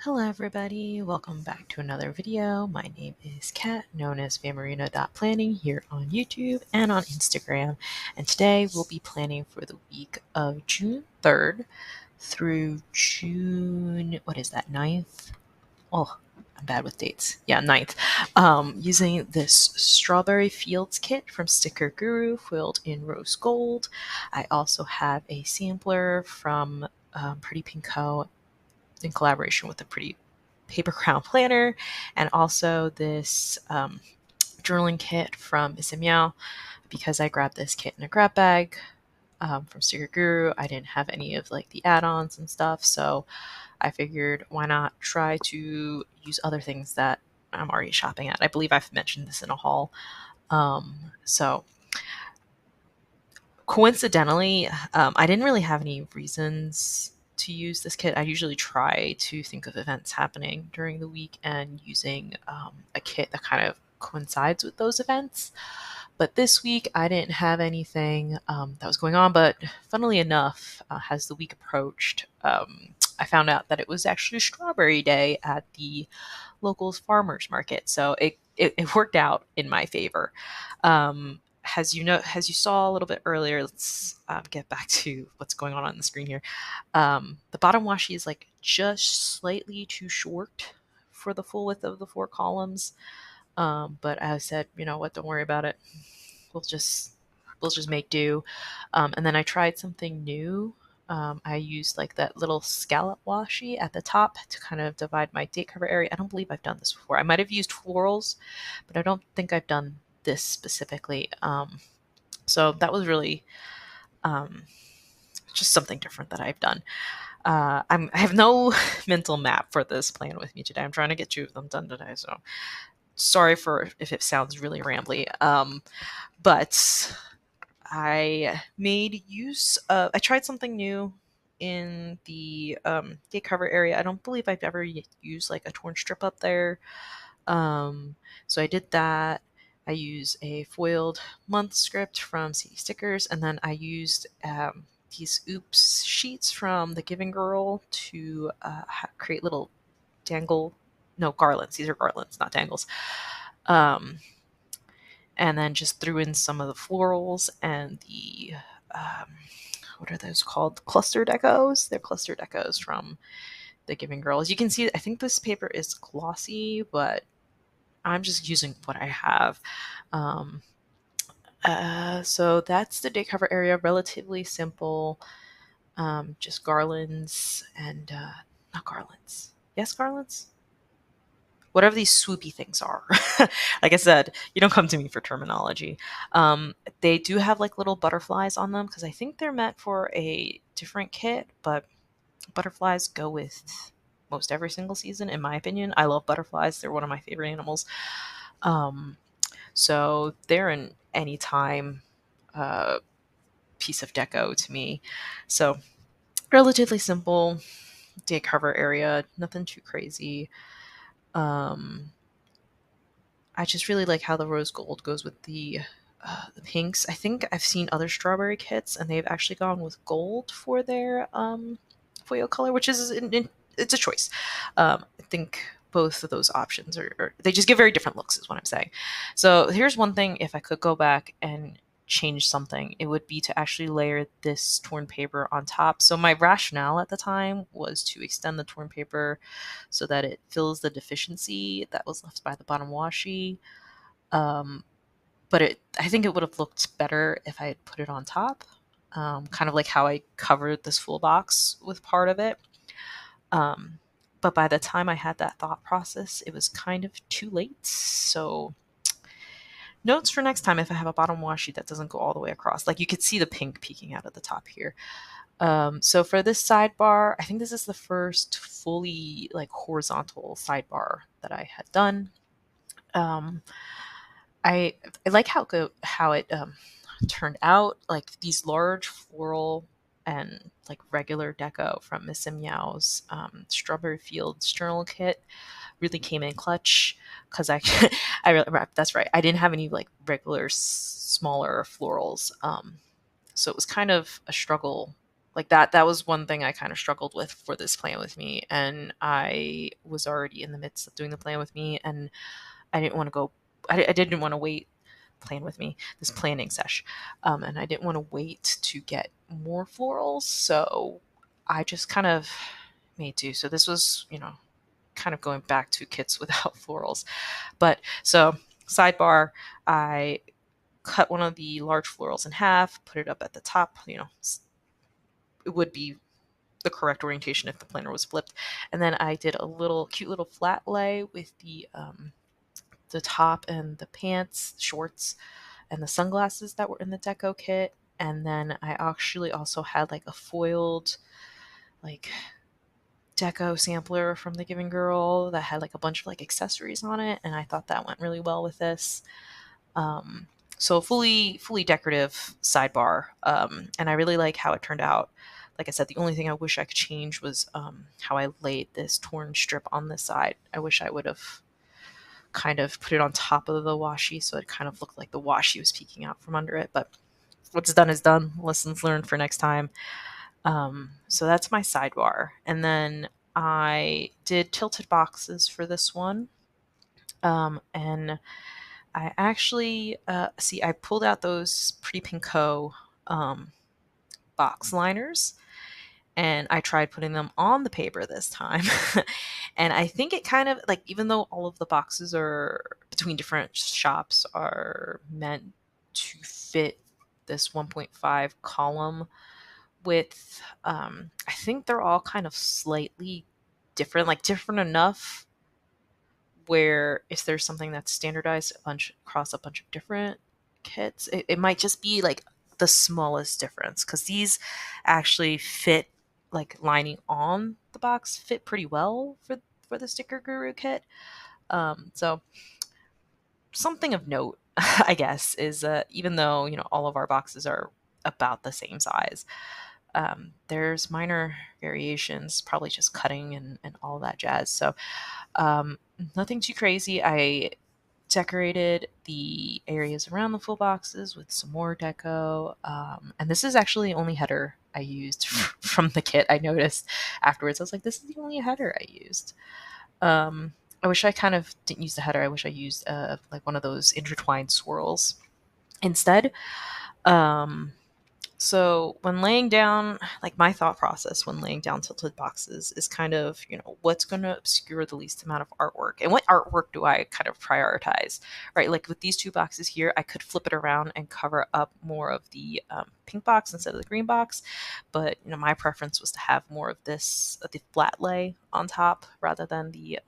Hello everybody, welcome back to another video. My name is Kat, known as phamerina.planning here on YouTube and on Instagram. And today we'll be planning for the week of June 3rd through June, what is that, 9th? Oh, I'm bad with dates. Yeah, 9th. Using this Strawberry Fields kit from Sticker Guru, foiled in rose gold. I also have a sampler from Pretty Pink Co. in collaboration with a Pretty Paper Crown planner, and also this journaling kit from Miss Meow. Because I grabbed this kit in a grab bag from Sticker Guru, I didn't have any of like the add-ons and stuff, so I figured why not try to use other things that I'm already shopping at. I believe I've mentioned this in a haul. So coincidentally, I didn't really have any reasons to use this kit. I usually try to think of events happening during the week and using a kit that kind of coincides with those events. But this week, I didn't have anything that was going on. But funnily enough, as the week approached, I found out that it was actually Strawberry Day at the local farmers market. So it worked out in my favor. As you saw a little bit earlier, let's get back to what's going on the screen here. The bottom washi is like just slightly too short for the full width of the four columns. But I said, you know what, don't worry about it. We'll just we'll just make do. And then I tried something new. I used like that little scallop washi at the top to kind of divide my date cover area. I don't believe I've done this before. I might have used florals, but I don't think I've done this specifically. So that was really um, just something different that I've done. I have no mental map for this plan with me today. I'm trying to get two of them done today, so sorry for if it sounds really rambly. But I made use of, I tried something new in the gate cover area. I don't believe I've ever used like a torn strip up there. Um, so I did that. I used a foiled month script from CD Stickers, and then I used these oops sheets from the Giving Girl to create little dangle, no, garlands. These are garlands, not dangles. Um, and then just threw in some of the florals and the um, what are those called? Cluster decos. They're cluster decos from the Giving Girl. As you can see, I think this paper is glossy, but I'm just using what I have. Um, so that's the day cover area. Relatively simple. Just garlands and not garlands. Yes, garlands. Whatever these swoopy things are. Like I said, you don't come to me for terminology. They do have like little butterflies on them because I think they're meant for a different kit, but butterflies go with most every single season, in my opinion. I love butterflies, they're one of my favorite animals. Um, so they're an anytime uh, piece of deco to me. So relatively simple day cover area, nothing too crazy. Um, I just really like how the rose gold goes with the pinks. I think I've seen other strawberry kits, and they've actually gone with gold for their foil color, which is it's a choice. I think both of those options they just give very different looks, is what I'm saying. So here's one thing: if I could go back and change something, it would be to actually layer this torn paper on top. So my rationale at the time was to extend the torn paper so that it fills the deficiency that was left by the bottom washi. Um, but I think it would have looked better if I had put it on top, kind of like how I covered this full box with part of it. Um, but by the time I had that thought process, it was kind of too late. So notes for next time: if I have a bottom washi that doesn't go all the way across, like you could see the pink peeking out of the top here. So for this sidebar, I think this is the first fully like horizontal sidebar that I had done. Um, I like how it turned out. Like these large floral and like regular deco from Miss Meow's Strawberry Fields journal kit really came in clutch because that's right. I didn't have any like regular smaller florals, so it was kind of a struggle like that was one thing I kind of struggled with for this plan with me, and I was already in the midst of doing the plan with me, and I didn't want to go. I didn't want to wait. Plan with me this planning sesh, and I didn't want to wait to get more florals, so I just kind of made do. So this was, kind of going back to kits without florals. But so sidebar, I cut one of the large florals in half, put it up at the top. It would be the correct orientation if the planner was flipped. And then I did a little cute little flat lay with the top and the pants, shorts, and the sunglasses that were in the deco kit. And then I actually also had like a foiled like deco sampler from the Giving Girl that had like a bunch of like accessories on it, and I thought that went really well with this. Um, so fully decorative sidebar, and I really like how it turned out. Like I said, the only thing I wish I could change was how I laid this torn strip on this side. I wish I would have kind of put it on top of the washi so it kind of looked like the washi was peeking out from under it. But what's done is done. Lessons learned for next time. So that's my sidebar. And then I did tilted boxes for this one. And I actually, I pulled out those Pretty Pinko box liners, and I tried putting them on the paper this time. And I think it kind of, like, even though all of the boxes are between different shops are meant to fit this 1.5 column with, I think they're all kind of slightly different, like different enough where if there's something that's standardized across a bunch of different kits, it might just be like the smallest difference, because these actually fit, like lining on the box fit pretty well for the Sticker Guru kit. So something of note, I guess, is even though all of our boxes are about the same size, there's minor variations, probably just cutting and all that jazz. So nothing too crazy. I decorated the areas around the full boxes with some more deco. And this is actually the only header I used from the kit. I noticed afterwards, I was like, this is the only header I used. I wish I kind of didn't use the header. I wish I used like one of those intertwined swirls instead. Um, so when laying down, like my thought process when laying down tilted boxes is kind of, what's going to obscure the least amount of artwork, and what artwork do I kind of prioritize, right? Like with these two boxes here, I could flip it around and cover up more of the pink box instead of the green box. But, my preference was to have more of this, the flat lay on top rather than the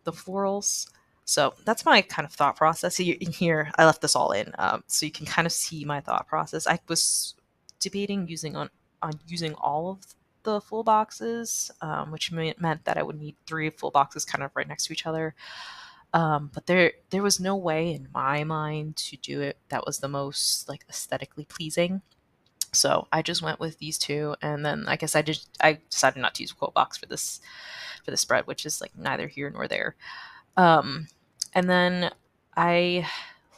florals. So that's my kind of thought process. In here, I left this all in, so you can kind of see my thought process. I was debating on using all of the full boxes, which meant that I would need 3 full boxes kind of right next to each other. But there was no way in my mind to do it that was the most like aesthetically pleasing. So I just went with these two, and then I guess I decided not to use a quote box for the spread, which is like neither here nor there. Um, and then I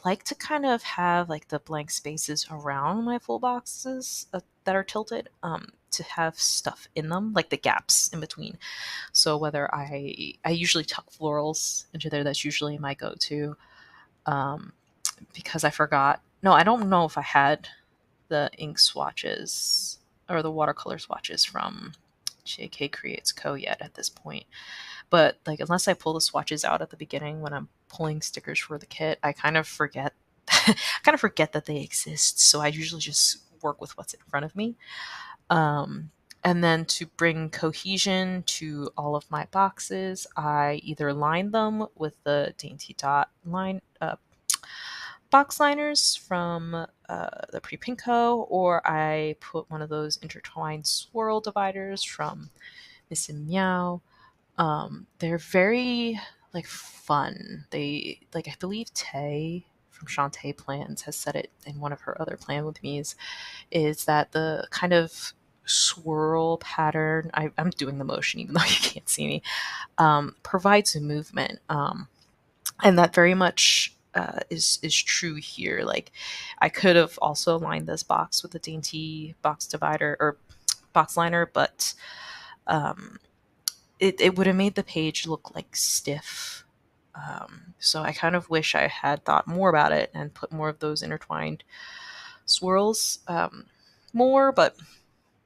like to kind of have like the blank spaces around my full boxes that are tilted, to have stuff in them, like the gaps in between. So whether I usually tuck florals into there, that's usually my go-to, um, because I forgot. No, I don't know if I had the ink swatches or the watercolor swatches from JK Creates Co. yet at this point. But like unless I pull the swatches out at the beginning when I'm pulling stickers for the kit, I kind of forget I kind of forget that they exist. So I usually just work with what's in front of me. And then to bring cohesion to all of my boxes, I either line them with the Dainty Dot line box liners from the Pre-Pinko, or I put one of those intertwined swirl dividers from Miss and Meow. They're very like fun. They like, I believe Tay from Shantae Plans has said it in one of her other plan with me's, is that the kind of swirl pattern, I'm doing the motion even though you can't see me, provides a movement. And that very much is true here. Like, I could have also lined this box with a dainty box divider or box liner, but um, it would have made the page look like stiff. So I kind of wish I had thought more about it and put more of those intertwined swirls more, but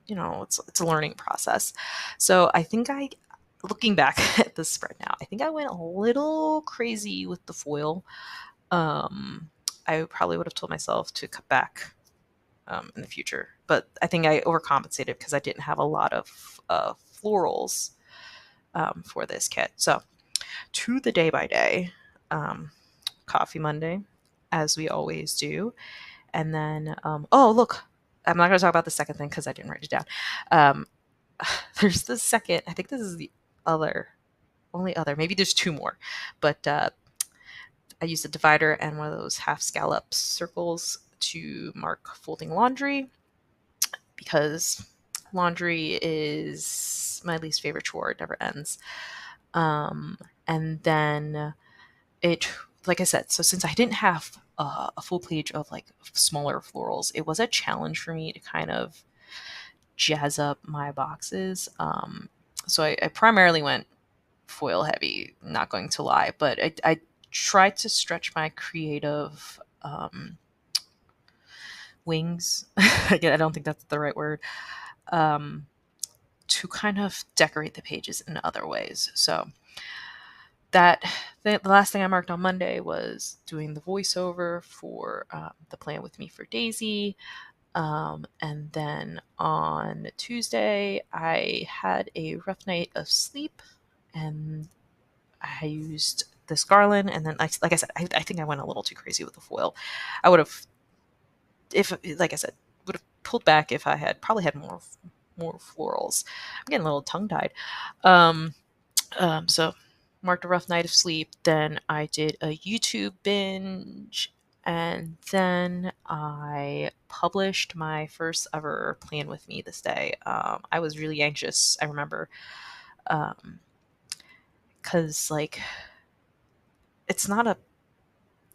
it's a learning process. So I think looking back at the spread now, I think I went a little crazy with the foil. I probably would have told myself to cut back in the future, but I think I overcompensated because I didn't have a lot of florals for this kit. So to the day by day, Coffee Monday, as we always do. And then, oh, look, I'm not going to talk about the second thing because I didn't write it down. Um, there's the second, I think this is the other, only other, maybe there's two more, but I used a divider and one of those half scallop circles to mark folding laundry because laundry is my least favorite chore. It never ends. And then it, like I said, so since I didn't have a full page of like smaller florals, it was a challenge for me to kind of jazz up my boxes. So I primarily went foil heavy, not going to lie, but I tried to stretch my creative wings. Again, I don't think that's the right word. Um, to kind of decorate the pages in other ways. So that the last thing I marked on Monday was doing the voiceover for the Plan with Me for Daisy. And then on Tuesday, I had a rough night of sleep and I used this garland. And then, like I said, I think I went a little too crazy with the foil. I would have, if, like I said, would have pulled back if I had probably had more florals. I'm getting a little tongue tied. Um, so marked a rough night of sleep. Then I did a YouTube binge, and then I published my first ever Plan with Me this day. I was really anxious. I remember, because like it's not a.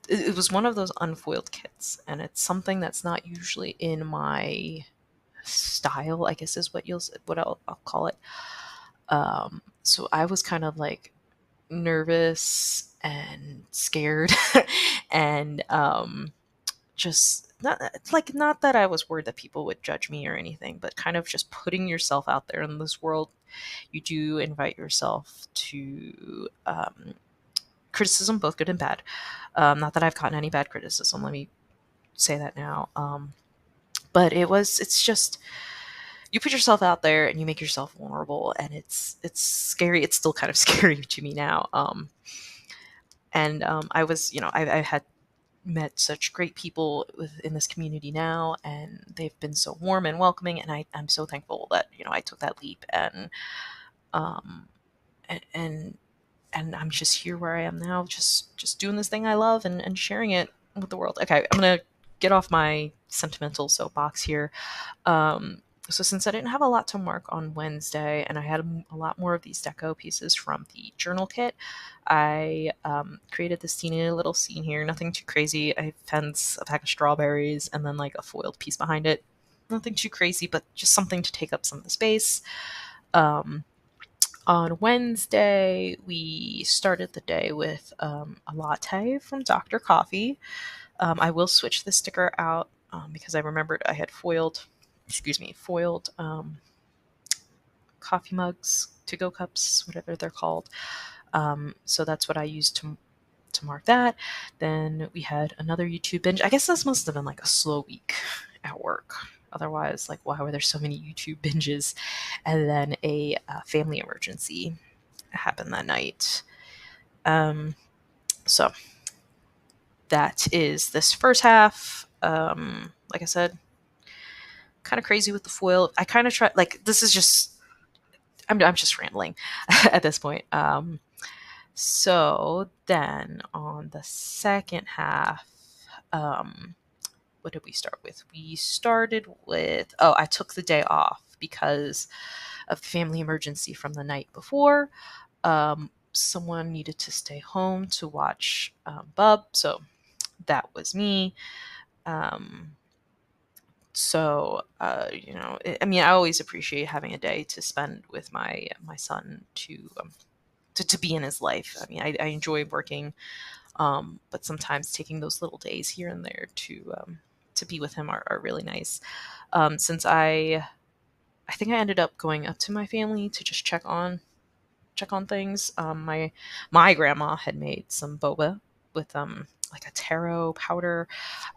It was one of those unfoiled kits, and it's something that's not usually in my style. I guess is what I'll call it. So I was kind of like nervous and scared and just not that I was worried that people would judge me or anything, but kind of just putting yourself out there in this world. You do invite yourself to criticism, both good and bad. Not that I've gotten any bad criticism, let me say that now. But it's just you put yourself out there and you make yourself vulnerable, and it's scary. It's still kind of scary to me now. And I was, I had met such great people in this community now, and they've been so warm and welcoming, and I'm so thankful that I took that leap, um, and I'm just here where I am now, just doing this thing I love and sharing it with the world. Okay, I'm gonna get off my sentimental soapbox here. Um, so since I didn't have a lot to mark on Wednesday, and I had a lot more of these deco pieces from the journal kit, I created this teeny little scene here. Nothing too crazy. I fence a pack of strawberries and then like a foiled piece behind it. Nothing too crazy, but just something to take up some of the space. Um, on Wednesday, we started the day with a latte from Dr. Coffee. I will switch the sticker out because I remembered I had foiled coffee mugs, to-go cups, whatever they're called. So that's what I used to mark that. Then we had another YouTube binge. I guess this must have been like a slow week at work. Otherwise, like, why were there so many YouTube binges? And then a family emergency happened that night. So that is this first half. Like I said, kind of crazy with the foil. I kind of try, like, this is just, I'm just rambling at this point. So then on the second half, what did we start with? We started with, I took the day off because of the family emergency from the night before. Someone needed to stay home to watch Bub. So that was me. Um, I mean, I always appreciate having a day to spend with my son to be in his life. I mean, I enjoy working, but sometimes taking those little days here and there to be with him are really nice. Since I think I ended up going up to my family to just check on things. My grandma had made some boba with like a taro powder.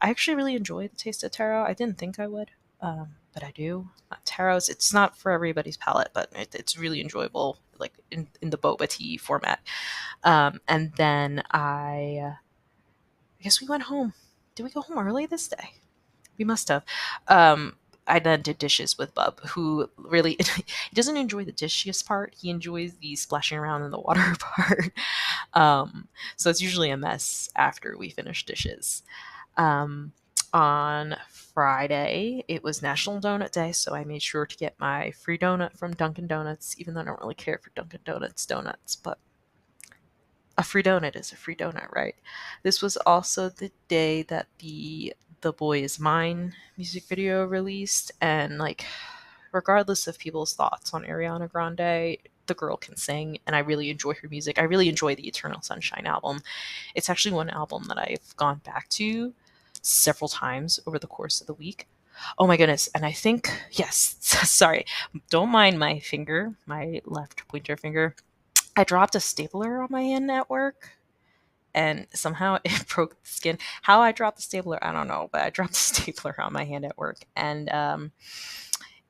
I actually really enjoy the taste of taro. I didn't think I would, but I do. Taro's, it's not for everybody's palate, but it's really enjoyable, like in the boba tea format. And then I guess we went home. Did we go home early this day? We must have. Um, I then did dishes with Bub, who really he doesn't enjoy the dishes part. He enjoys the splashing around in the water part. So it's usually a mess after we finish dishes. Um, on Friday, it was National Donut Day, so I made sure to get my free donut from Dunkin' Donuts, even though I don't really care for Dunkin' Donuts donuts, but a free donut is a free donut, right? This was also the day that the Boy Is Mine music video released, and like regardless of people's thoughts on Ariana Grande, the girl can sing, and I really enjoy her music. I really enjoy the Eternal Sunshine album. It's actually one album that I've gone back to several times over the course of the week. Oh my goodness. And I think, yes, sorry, don't mind my finger, my left pointer finger. I dropped a stapler on my hand at work and somehow it broke the skin. How I dropped the stapler, I don't know, but I dropped the stapler on my hand at work, and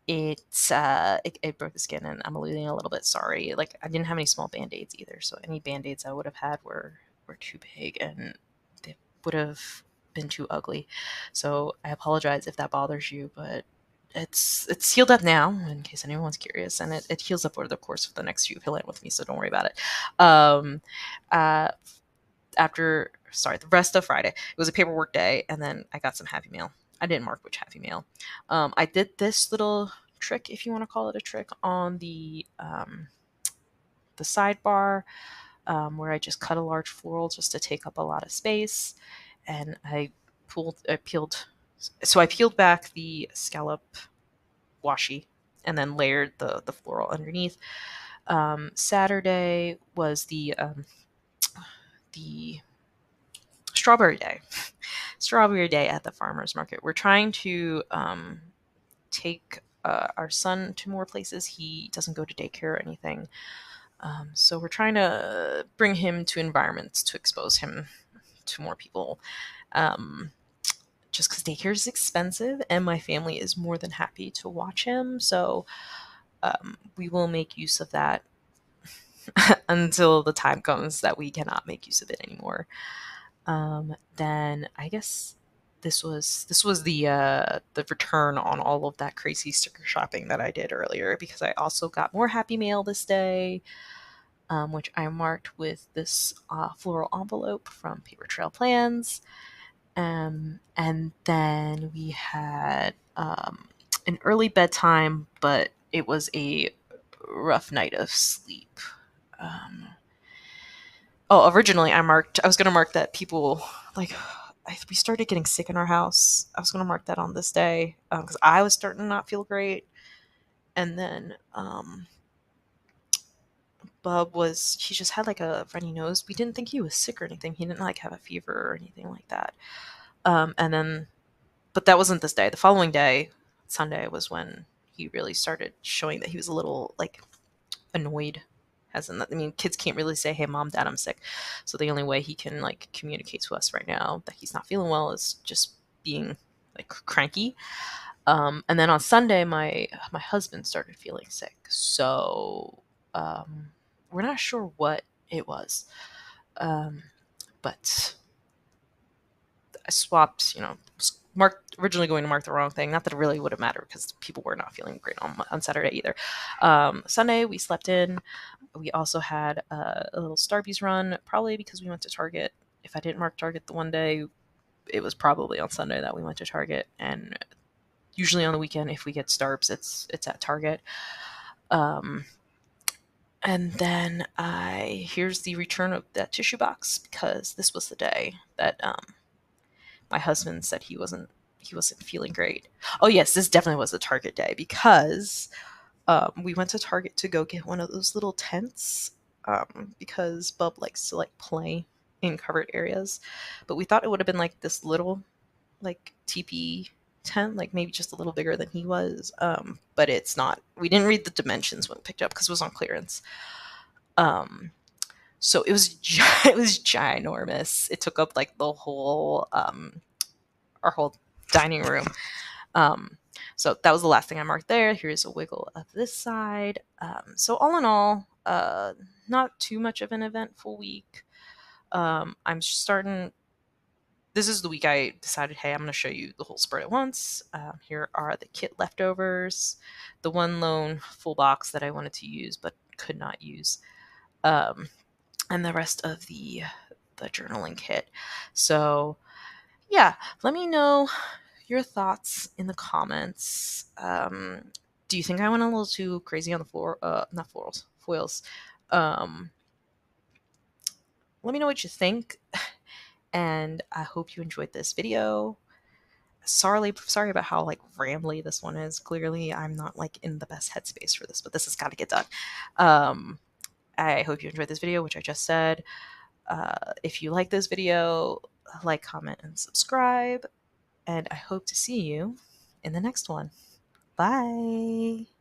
it broke the skin, and I'm bleeding a little bit. Sorry. Like I didn't have any small band aids either, so any band aids I would have had were too big, and they would have been too ugly. So I apologize if that bothers you, but it's healed up now in case anyone's curious, and it heals up over the course of the next few fill in with me, so don't worry about it. um uh After, sorry, the rest of Friday, it was a paperwork day, and then I got some Happy Meal. I didn't mark which Happy Meal. I did this little trick, if you want to call it a trick, on the sidebar, where I just cut a large floral just to take up a lot of space, and I peeled. So I peeled back the scallop washi and then layered the floral underneath. Saturday was the strawberry day. Strawberry day at the farmers market. We're trying to take our son to more places. He doesn't go to daycare or anything. So we're trying to bring him to environments to expose him to more people. Um, just because daycare is expensive, and my family is more than happy to watch him. So we will make use of that until the time comes that we cannot make use of it anymore. Then I guess this was the return on all of that crazy sticker shopping that I did earlier, because I also got more Happy Mail this day, which I marked with this floral envelope from Paper Trail Plans. And then we had an early bedtime, but it was a rough night of sleep. Um, Originally I was gonna mark that people like we started getting sick in our house. I was gonna mark that on this day because I was starting to not feel great, and then Bub was he just had like a runny nose. We didn't think he was sick or anything. He didn't like have a fever or anything like that. And then, but that wasn't this day. The following day, Sunday, was when he really started showing that he was a little like annoyed. As in, I mean, kids can't really say, "Hey, mom, dad, I'm sick." So the only way he can like communicate to us right now that he's not feeling well is just being like cranky. And then on Sunday, my husband started feeling sick. So we're not sure what it was, um, but I swapped. Mark originally going to mark the wrong thing. Not that it really would have mattered because people were not feeling great on Saturday either. Sunday we slept in. We also had a little Starbucks run, probably because we went to Target. If I didn't mark Target the one day, it was probably on Sunday that we went to Target. And usually on the weekend, if we get Starbucks, it's at Target. Um, and then here's the return of that tissue box, because this was the day that My husband said he wasn't feeling great. Oh yes, this definitely was a Target day because we went to Target to go get one of those little tents because Bub likes to like play in covered areas, but we thought it would have been like this little like teepee tent, like maybe just a little bigger than he was. But it's not. We didn't read the dimensions when we picked it up because it was on clearance. Um, so it was it was ginormous. It took up like the whole our whole dining room. Um, so that was the last thing I marked there. Here's a wiggle of this side. So all in all, not too much of an eventful week. I'm starting. This is the week I decided, hey, I'm going to show you the whole spread at once. Here are the kit leftovers, the one lone full box that I wanted to use but could not use, um, and the rest of the journaling kit. So yeah, let me know your thoughts in the comments. Do you think I went a little too crazy on the floor? Not florals, foils. Um, Let me know what you think, and I hope you enjoyed this video. Sorry about how like rambly this one is. Clearly, I'm not like in the best headspace for this, but this has got to get done. I hope you enjoyed this video, which I just said. If you like this video, like, comment, and subscribe. And I hope to see you in the next one. Bye.